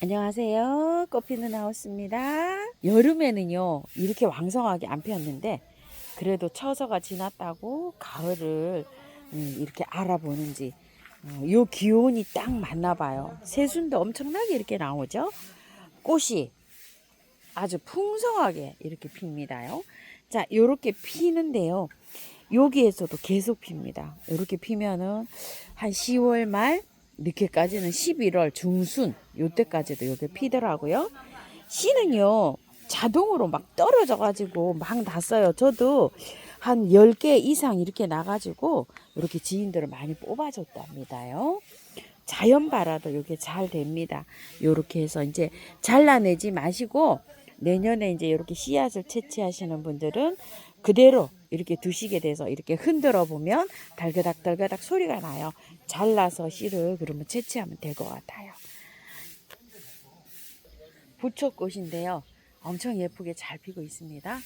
안녕하세요. 꽃피는 하우스입니다. 여름에는요, 이렇게 왕성하게 안 피었는데, 그래도 처서가 지났다고 가을을 이렇게 알아보는지, 요 기온이 딱 맞나 봐요. 새순도 엄청나게 이렇게 나오죠? 꽃이 아주 풍성하게 이렇게 핍니다요. 자, 요렇게 피는데요. 여기에서도 계속 핍니다. 이렇게 피면은 한 10월 말 늦게까지는 11월 중순 요때까지도 요게 피더라고요. 씨는요 자동으로 막 떨어져 가지고 막 났어요. 저도 한 10개 이상 이렇게 나가지고 이렇게 지인들을 많이 뽑아줬답니다요. 자연 발화도 요게 잘 됩니다. 요렇게 해서 이제 잘라내지 마시고 내년에 이제 이렇게 씨앗을 채취하시는 분들은 그대로 이렇게 두시게 돼서 이렇게 흔들어 보면 달그닥 달그닥 소리가 나요. 잘라서 씨를 그러면 채취하면 될 것 같아요. 부초꽃인데요. 엄청 예쁘게 잘 피고 있습니다.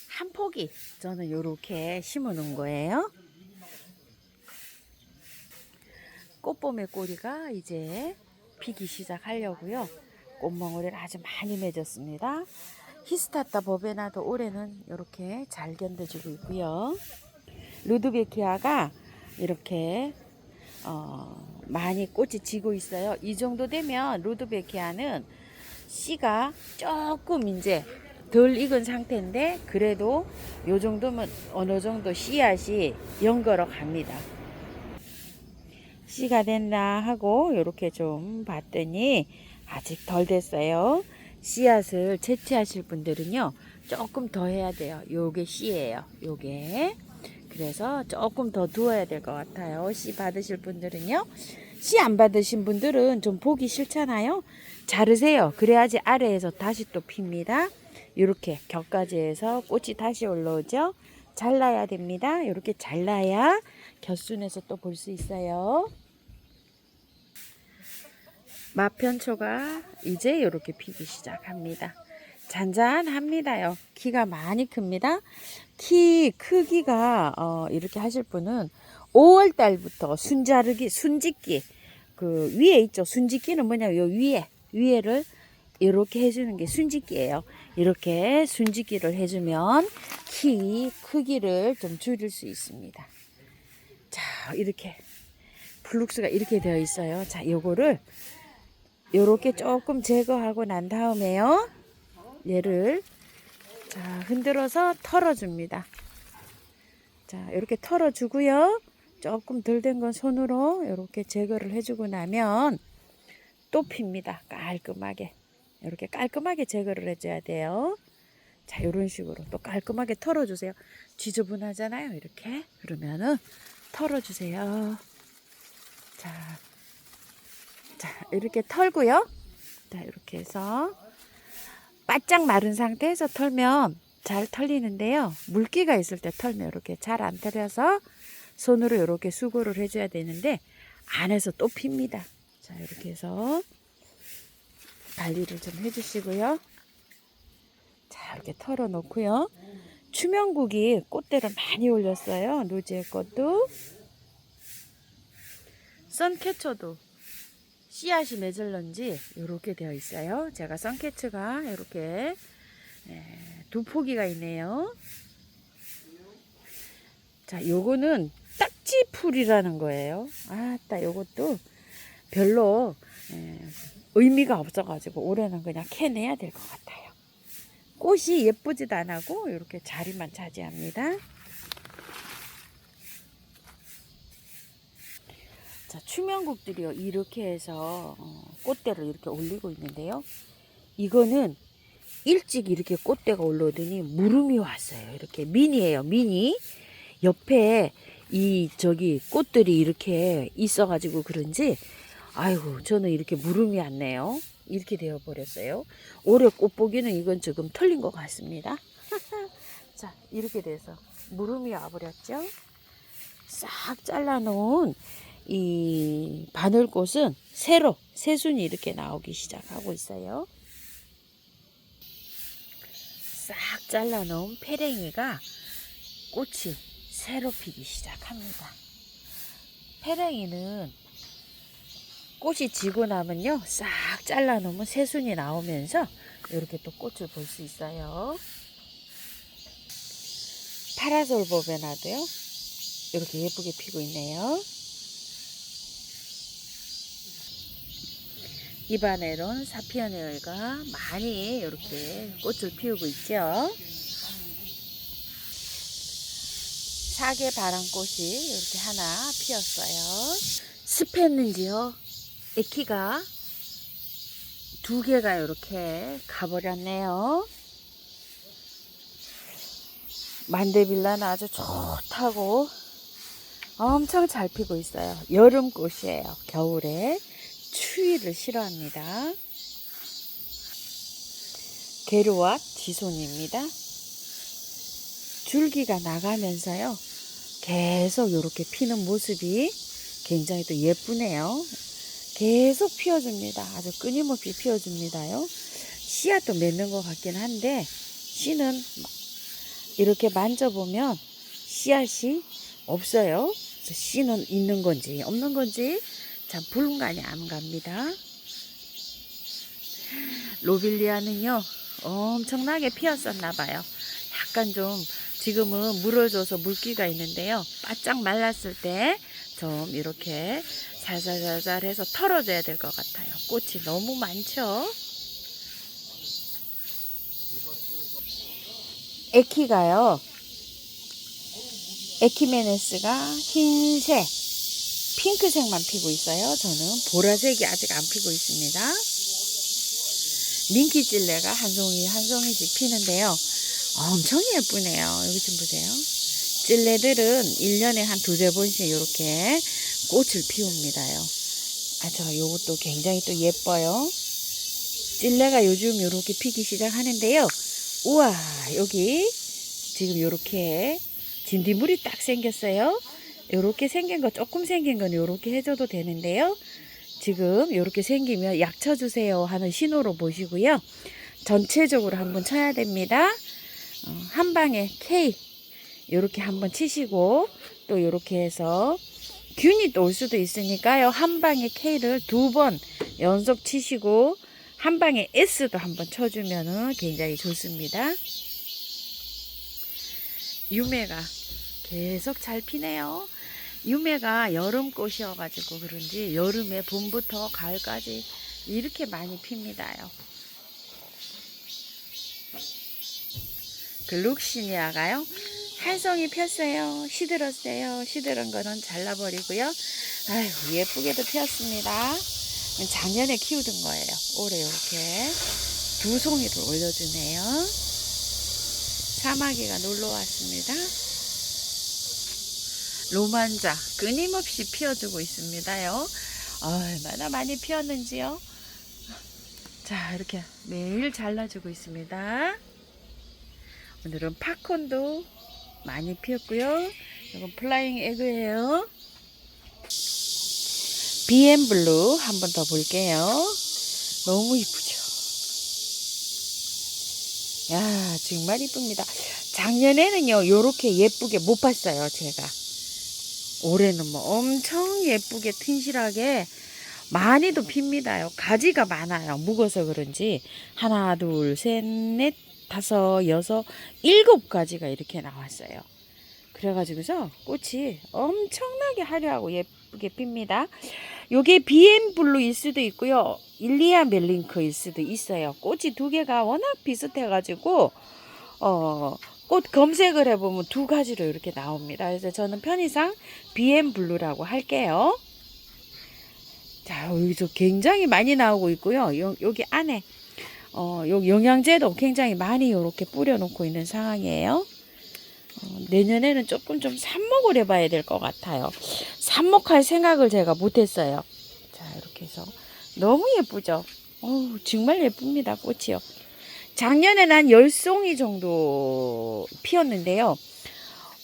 한 포기 저는 이렇게 심어 놓은 거예요. 꽃봄의 꼬리가 이제 피기 시작하려고요. 꽃망울을 아주 많이 맺었습니다. 히스타타 버베나도 올해는 이렇게 잘 견뎌주고 있고요. 루드베키아가 이렇게 많이 꽃이 지고 있어요. 이 정도 되면 루드베키아는 씨가 조금 이제 덜 익은 상태인데 그래도 요 정도면 어느 정도 씨앗이 연걸어 갑니다. 씨가 됐나 하고 이렇게 좀 봤더니 아직 덜 됐어요. 씨앗을 채취하실 분들은요 조금 더 해야 돼요. 요게 씨예요. 요게 그래서 조금 더 두어야 될 것 같아요. 씨 받으실 분들은요. 씨 안 받으신 분들은 좀 보기 싫잖아요. 자르세요. 그래야지 아래에서 다시 또 핍니다. 이렇게 겹가지에서 꽃이 다시 올라오죠. 잘라야 됩니다. 이렇게 잘라야 곁순에서 또 볼 수 있어요. 마편초가 이제 이렇게 피기 시작합니다. 잔잔합니다요. 키가 많이 큽니다. 키 크기가 이렇게 하실 분은 5월 달부터 순짓기 그 위에 있죠. 순짓기는 뭐냐 요 위에를 이렇게 해주는 게 순짓기예요. 이렇게 순짓기를 해주면 키 크기를 좀 줄일 수 있습니다. 자, 이렇게 플룩스가 이렇게 되어 있어요. 자, 요거를 요렇게 조금 제거하고 난 다음에요. 얘를 자 흔들어서 털어줍니다. 자 이렇게 털어주고요. 조금 덜 된 건 손으로 이렇게 제거를 해주고 나면 또 핍니다. 깔끔하게 이렇게 깔끔하게 제거를 해줘야 돼요. 자 이런 식으로 또 깔끔하게 털어주세요. 지저분하잖아요. 이렇게 그러면은 털어주세요. 자 이렇게 털고요. 자 이렇게 해서 바짝 마른 상태에서 털면 잘 털리는데요. 물기가 있을 때 털면 이렇게 잘 안 털려서 손으로 이렇게 수고를 해줘야 되는데 안에서 또 핍니다. 자 이렇게 해서 관리를 좀 해주시고요. 자 이렇게 털어 놓고요. 추명국이 꽃대를 많이 올렸어요. 노지의 꽃도 선캐쳐도 씨앗이 맺을런지 이렇게 되어 있어요. 제가 선캐츠가 이렇게 두 포기가 있네요. 자, 요거는 딱지풀이라는 거예요. 아따, 요것도 별로 의미가 없어가지고 올해는 그냥 캐내야 될 것 같아요. 꽃이 예쁘지도 안 하고 이렇게 자리만 차지합니다. 자, 추명국들이요. 이렇게 해서 꽃대를 이렇게 올리고 있는데요. 이거는 일찍 이렇게 꽃대가 올라오더니 무름이 왔어요. 이렇게 미니예요. 미니. 옆에 이 저기 꽃들이 이렇게 있어가지고 그런지 아이고 저는 이렇게 무름이 왔네요. 이렇게 되어 버렸어요. 올해 꽃보기는 이건 지금 틀린 것 같습니다. 자 이렇게 돼서 무름이 와버렸죠. 싹 잘라놓은 이 바늘꽃은 새순이 이렇게 나오기 시작하고 있어요. 싹 잘라놓은 페랭이가 꽃이 새로 피기 시작합니다. 페랭이는 꽃이 지고 나면요 싹 잘라 놓으면 새순이 나오면서 이렇게 또 꽃을 볼 수 있어요. 파라솔 보베나도요 이렇게 예쁘게 피고 있네요. 이바네론 사피아네얼가 많이 이렇게 꽃을 피우고 있죠. 사계 바람꽃이 이렇게 하나 피었어요. 습했는지요 애키가 두 개가 이렇게 가버렸네요. 만데빌라는 아주 좋다고 엄청 잘 피고 있어요. 여름꽃이에요. 겨울에 추위를 싫어합니다. 게르왓 지손입니다. 줄기가 나가면서요 계속 이렇게 피는 모습이 굉장히 또 예쁘네요. 계속 피워줍니다. 아주 끊임없이 피워줍니다요. 씨앗도 맺는 것 같긴 한데 씨는 이렇게 만져보면 씨앗이 없어요. 그래서 씨는 있는 건지 없는 건지 참 불간이 안 갑니다. 로빌리아는요 엄청나게 피었었나 봐요. 약간 좀 지금은 물어줘서 물기가 있는데요. 바짝 말랐을 때 좀 이렇게 살살살살 해서 털어줘야 될 것 같아요. 꽃이 너무 많죠. 에키가요 에키메네스가 흰색 핑크색만 피고 있어요. 저는 보라색이 아직 안 피고 있습니다. 민키찔레가 한 송이 한 송이씩 피는데요. 엄청 예쁘네요. 여기 좀 보세요. 찔레들은 1년에 한 두세 번씩 이렇게 꽃을 피웁니다요. 요것도 굉장히 또 예뻐요. 찔레가 요즘 이렇게 피기 시작하는데요. 우와, 여기 지금 이렇게 진딧물이 딱 생겼어요. 이렇게 생긴 거, 조금 생긴 건 이렇게 해줘도 되는데요. 지금 이렇게 생기면 약 쳐주세요 하는 신호로 보시고요. 전체적으로 한번 쳐야 됩니다. 한 방에 K 이렇게 한번 치시고 또 이렇게 해서 균이 또 올 수도 있으니까요. 한 방에 K를 2번 연속 치시고 한 방에 S도 한번 쳐주면 굉장히 좋습니다. 유매가 계속 잘 피네요. 유매가 여름꽃이어가지고 그런지 여름에 봄부터 가을까지 이렇게 많이 핍니다요. 그 룩시니아가요 한 송이 폈어요. 시들었어요. 시들은 거는 잘라버리고요. 아이고 예쁘게도 피었습니다. 작년에 키우던 거예요. 올해 이렇게 두 송이를 올려주네요. 사마귀가 놀러 왔습니다. 로만자 끊임없이 피워주고 있습니다요. 얼마나 많이 피었는지요. 자 이렇게 매일 잘라주고 있습니다. 오늘은 팝콘도 많이 피었고요. 이건 플라잉 에그예요. 비앤블루 한 번 더 볼게요. 너무 이쁘죠. 야 정말 이쁩니다. 작년에는요 요렇게 예쁘게 못 봤어요 제가. 올해는 뭐 엄청 예쁘게 튼실하게 많이도 핍니다요. 가지가 많아요. 묵어서 그런지 하나 둘 셋 넷 다섯 여섯 7가지가 이렇게 나왔어요. 그래가지고서 꽃이 엄청나게 화려하고 예쁘게 핍니다. 요게 비앤블루일 수도 있고요. 일리아 멜링크일 수도 있어요. 꽃이 두 개가 워낙 비슷해가지고 꽃 검색을 해보면 2가지로 이렇게 나옵니다. 그래서 저는 편의상 비앤블루라고 할게요. 자 여기서 굉장히 많이 나오고 있고요. 여기 안에 요 영양제도 굉장히 많이 이렇게 뿌려놓고 있는 상황이에요. 내년에는 조금 좀 삽목을 해봐야 될 것 같아요. 삽목할 생각을 제가 못했어요. 자 이렇게 해서 너무 예쁘죠. 정말 예쁩니다. 꽃이요. 작년에는 한 10송이 정도 피었는데요.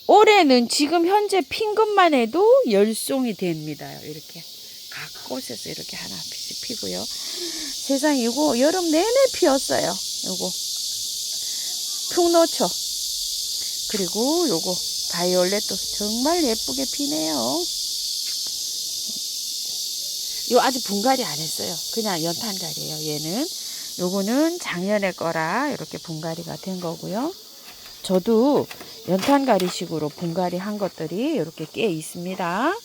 올해는 지금 현재 핀 것만 해도 10송이 됩니다. 이렇게 각 꽃에서 이렇게 하나씩 피고요. 세상에 이거 여름 내내 피었어요. 요거 풍노초 그리고 요거 바이올렛도 정말 예쁘게 피네요. 요 아직 분갈이 안 했어요. 그냥 연탄갈이에요. 얘는 요거는 작년에 거라 이렇게 분갈이가 된 거고요. 저도 연탄갈이식으로 분갈이 한 것들이 이렇게 꽤 있습니다.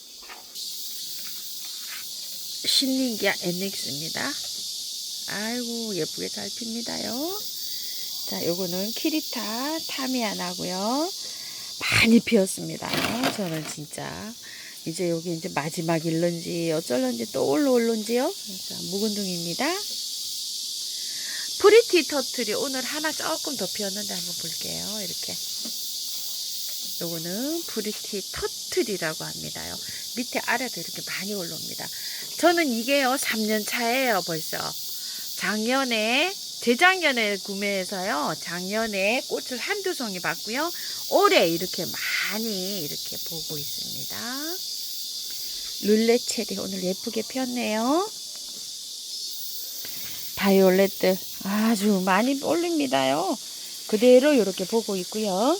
신nin기아 엔닉스입니다. 아이고 예쁘게 잘 핍니다요. 자, 요거는 키리타 타미아나고요. 많이 피었습니다. 저는 진짜 이제 여기 이제 마지막 일런지 어쩔런지 또 올라올런지요. 자, 묵은둥입니다. 프리티 터틀이 오늘 하나 조금 더 피었는데 한번 볼게요. 이렇게. 요거는 프리티 터틀이라고 합니다요. 밑에 아래도 이렇게 많이 올라옵니다. 저는 이게요 3년 차예요 벌써. 작년에 재작년에 구매해서요 작년에 꽃을 한두 송이 봤고요. 올해 이렇게 많이 이렇게 보고 있습니다. 룰렛체리 오늘 예쁘게 폈네요. 바이올렛들 아주 많이 올립니다요. 그대로 이렇게 보고 있고요.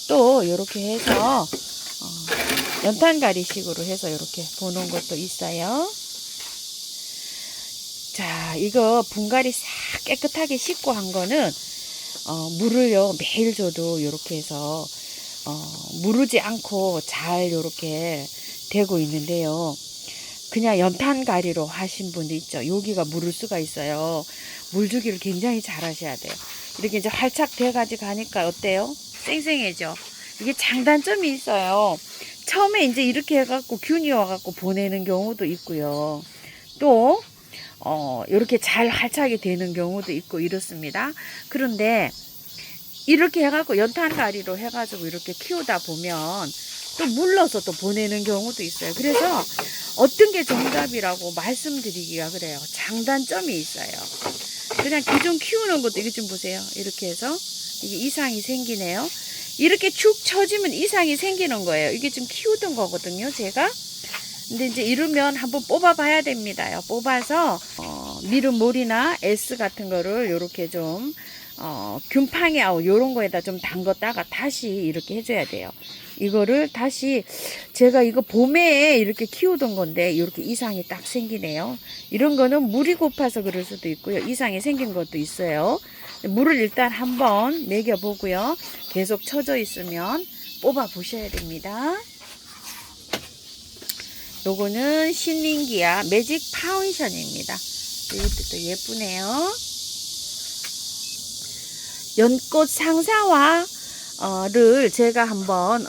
또 이렇게 해서 연탄가리식으로 해서 이렇게 보는 것도 있어요. 자, 이거 분갈이 싹 깨끗하게 씻고 한 거는 물을요 매일 줘도 이렇게 해서 무르지 않고 잘 이렇게 되고 있는데요. 그냥 연탄가리로 하신 분도 있죠. 여기가 무를 수가 있어요. 물 주기를 굉장히 잘 하셔야 돼요. 이렇게 이제 활착 돼가지고 가니까 어때요? 쌩쌩해져. 이게 장단점이 있어요. 처음에 이제 이렇게 해갖고 균이 와갖고 보내는 경우도 있고요. 또 이렇게 잘 활착이 되는 경우도 있고 이렇습니다. 그런데 이렇게 해갖고 연탄가리로 해가지고 이렇게 키우다 보면 또 물러서 또 보내는 경우도 있어요. 그래서 어떤 게 정답이라고 말씀드리기가 그래요. 장단점이 있어요. 그냥 기존 키우는 것도 이거 좀 보세요. 이렇게 해서 이게 이상이 생기네요. 이렇게 축 처지면 이상이 생기는 거예요. 이게 좀 키우던 거거든요, 제가. 근데 이제 이러면 한번 뽑아 봐야 됩니다. 뽑아서 미르몰이나 S 같은 거를 요렇게 좀 균팡이 아웃 요런 거에다 좀 담갔다가 다시 이렇게 해줘야 돼요. 이거를 다시 제가 이거 봄에 이렇게 키우던 건데 이렇게 이상이 딱 생기네요. 이런 거는 물이 고파서 그럴 수도 있고요. 이상이 생긴 것도 있어요. 물을 일단 한번 먹여 보고요. 계속 쳐져 있으면 뽑아 보셔야 됩니다. 요거는 신nin기아 매직 파운션입니다. 이것도 또 예쁘네요. 연꽃 상사화를 제가 한번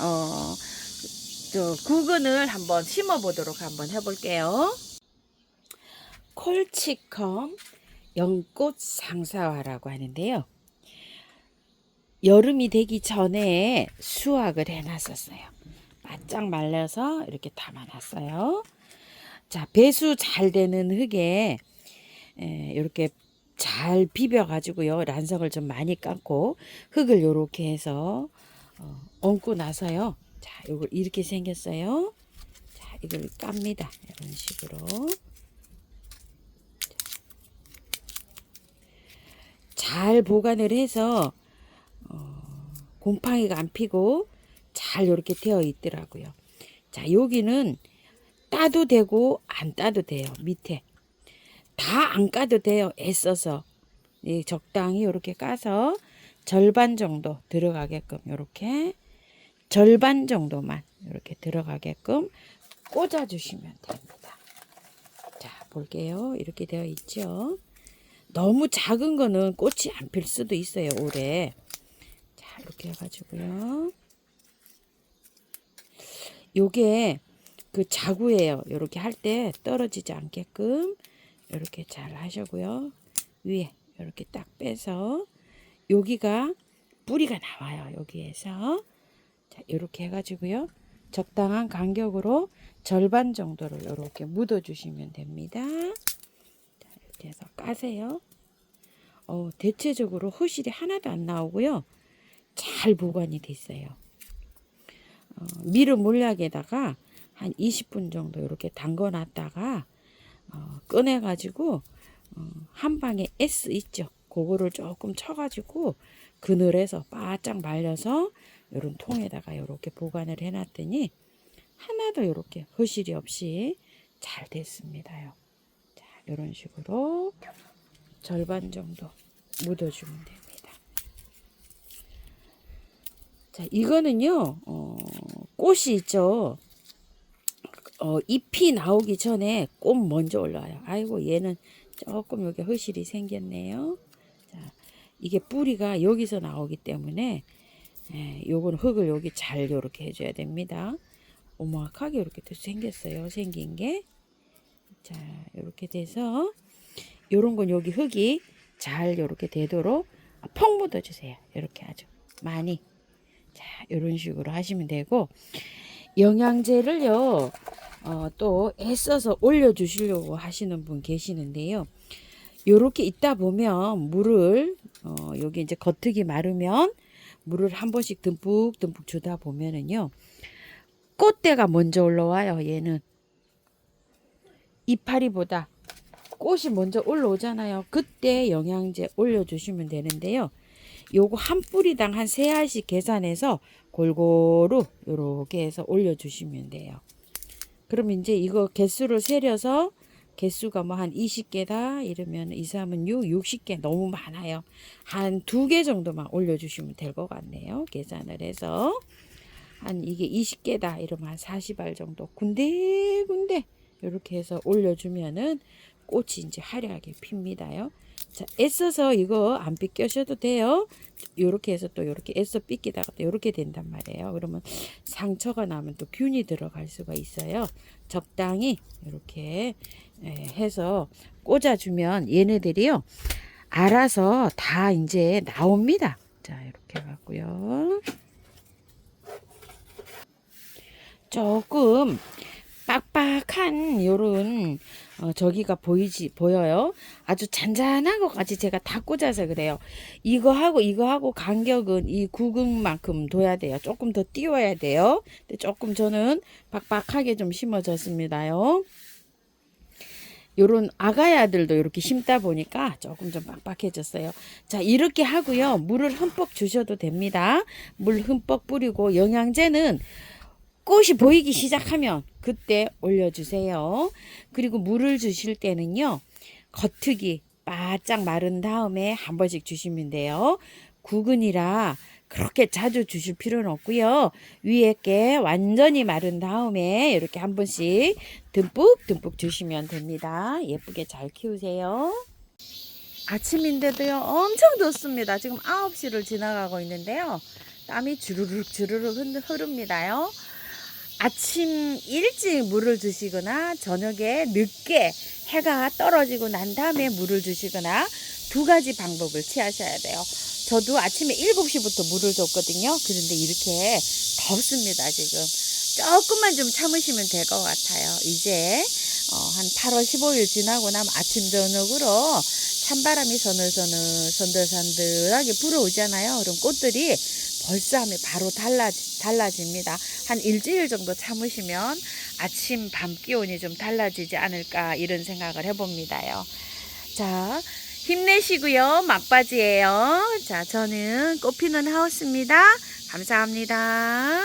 구근을 한번 심어 보도록 한번 해볼게요. 콜치컴 연꽃 상사화라고 하는데요. 여름이 되기 전에 수확을 해놨었어요. 바짝 말려서 이렇게 담아놨어요. 자, 배수 잘 되는 흙에 이렇게 잘 비벼 가지고요. 란석을 좀 많이 깎고 흙을 요렇게 해서 얹고 나서요. 자, 요걸 이렇게 생겼어요. 자, 이걸 깝니다. 이런 식으로. 잘 보관을 해서 곰팡이가 안 피고 잘 이렇게 되어 있더라고요. 자, 여기는 따도 되고 안 따도 돼요. 밑에 다 안 까도 돼요. 애써서 적당히 이렇게 까서 절반 정도 들어가게끔 이렇게 절반 정도만 이렇게 들어가게끔 꽂아 주시면 됩니다. 자, 볼게요. 이렇게 되어 있죠. 너무 작은 거는 꽃이 안 필 수도 있어요. 올해. 자, 이렇게 해가지고요. 요게 그 자구예요. 이렇게 할 때 떨어지지 않게끔 이렇게 잘 하시고요. 위에 이렇게 딱 빼서 여기가 뿌리가 나와요. 여기에서 자, 이렇게 해가지고요. 적당한 간격으로 절반 정도를 이렇게 묻어 주시면 됩니다. 자, 이렇게 해서 까세요. 대체적으로 허실이 하나도 안 나오고요. 잘 보관이 됐어요. 미르 몰약에다가 한 20분 정도 이렇게 담궈 놨다가 꺼내 가지고 한 방에 S 있죠. 그거를 조금 쳐가지고 그늘에서 바짝 말려서 이런 통에다가 이렇게 보관을 해놨더니 하나도 이렇게 허실이 없이 잘 됐습니다요. 이런 식으로 절반 정도 묻어주면 됩니다. 자, 이거는요, 꽃이 있죠. 잎이 나오기 전에 꽃 먼저 올라와요. 아이고, 얘는 조금 여기 허실이 생겼네요. 자, 이게 뿌리가 여기서 나오기 때문에 요건 흙을 여기 잘 요렇게 해줘야 됩니다. 오목하게 이렇게 또 생겼어요. 생긴 게. 자, 이렇게 돼서 요런 건 여기 흙이 잘 요렇게 되도록 펑 묻어주세요. 이렇게 아주 많이. 자, 요런 식으로 하시면 되고, 영양제를요, 또 애써서 올려주시려고 하시는 분 계시는데요. 요렇게 있다 보면 물을, 여기 이제 겉흙이 마르면 물을 한 번씩 듬뿍 주다 보면은요, 꽃대가 먼저 올라와요. 얘는 이파리보다 꽃이 먼저 올라오잖아요. 그때 영양제 올려주시면 되는데요. 요거 한 뿌리당 한 3알씩 계산해서 골고루 요렇게 해서 올려주시면 돼요. 그럼 이제 이거 개수를 세려서 개수가 뭐 한 20개다 이러면 2, 3은 6, 60개 너무 많아요. 한 2개 정도만 올려주시면 될 것 같네요. 계산을 해서 한 이게 20개다 이러면 한 40알 정도 군데군데 이렇게 해서 올려주면은 꽃이 이제 화려하게 핍니다요. 자, 애써서 이거 안 삐껴셔도 돼요. 요렇게 해서 또 요렇게 애써 삐끼다가 또 요렇게 된단 말이에요. 그러면 상처가 나면 또 균이 들어갈 수가 있어요. 적당히 이렇게 해서 꽂아주면 얘네들이요, 알아서 다 이제 나옵니다. 자, 이렇게 해갖고요. 조금 빡빡한 요런 저기가 보여요. 아주 잔잔한 것까지 제가 다 꽂아서 그래요. 이거하고 간격은 이 구근만큼 둬야 돼요. 조금 더 띄워야 돼요. 근데 조금 저는 빡빡하게 좀 심어졌습니다요. 요런 아가야들도 이렇게 심다 보니까 조금 좀 빡빡해졌어요. 자, 이렇게 하고요. 물을 흠뻑 주셔도 됩니다. 물 흠뻑 뿌리고 영양제는 꽃이 보이기 시작하면 그때 올려주세요. 그리고 물을 주실 때는요, 겉흙이 바짝 마른 다음에 한 번씩 주시면 돼요. 구근이라 그렇게 자주 주실 필요는 없고요. 위에 게 완전히 마른 다음에 이렇게 한 번씩 듬뿍 주시면 됩니다. 예쁘게 잘 키우세요. 아침인데도요, 엄청 덥습니다. 지금 9시를 지나가고 있는데요. 땀이 주르륵 흐릅니다요. 아침 일찍 물을 주시거나 저녁에 늦게 해가 떨어지고 난 다음에 물을 주시거나 2가지 방법을 취하셔야 돼요. 저도 아침에 7시부터 물을 줬거든요. 그런데 이렇게 덥습니다. 지금 조금만 좀 참으시면 될 것 같아요. 이제 한 8월 15일 지나고 나면 아침 저녁으로 찬바람이 선들선들하게 불어오잖아요. 그럼 꽃들이 벌써 하면 바로 달라집니다. 한 일주일 정도 참으시면 아침 밤 기온이 좀 달라지지 않을까 이런 생각을 해봅니다요. 자, 힘내시고요. 막바지예요. 자, 저는 꽃피는 하우스입니다. 감사합니다.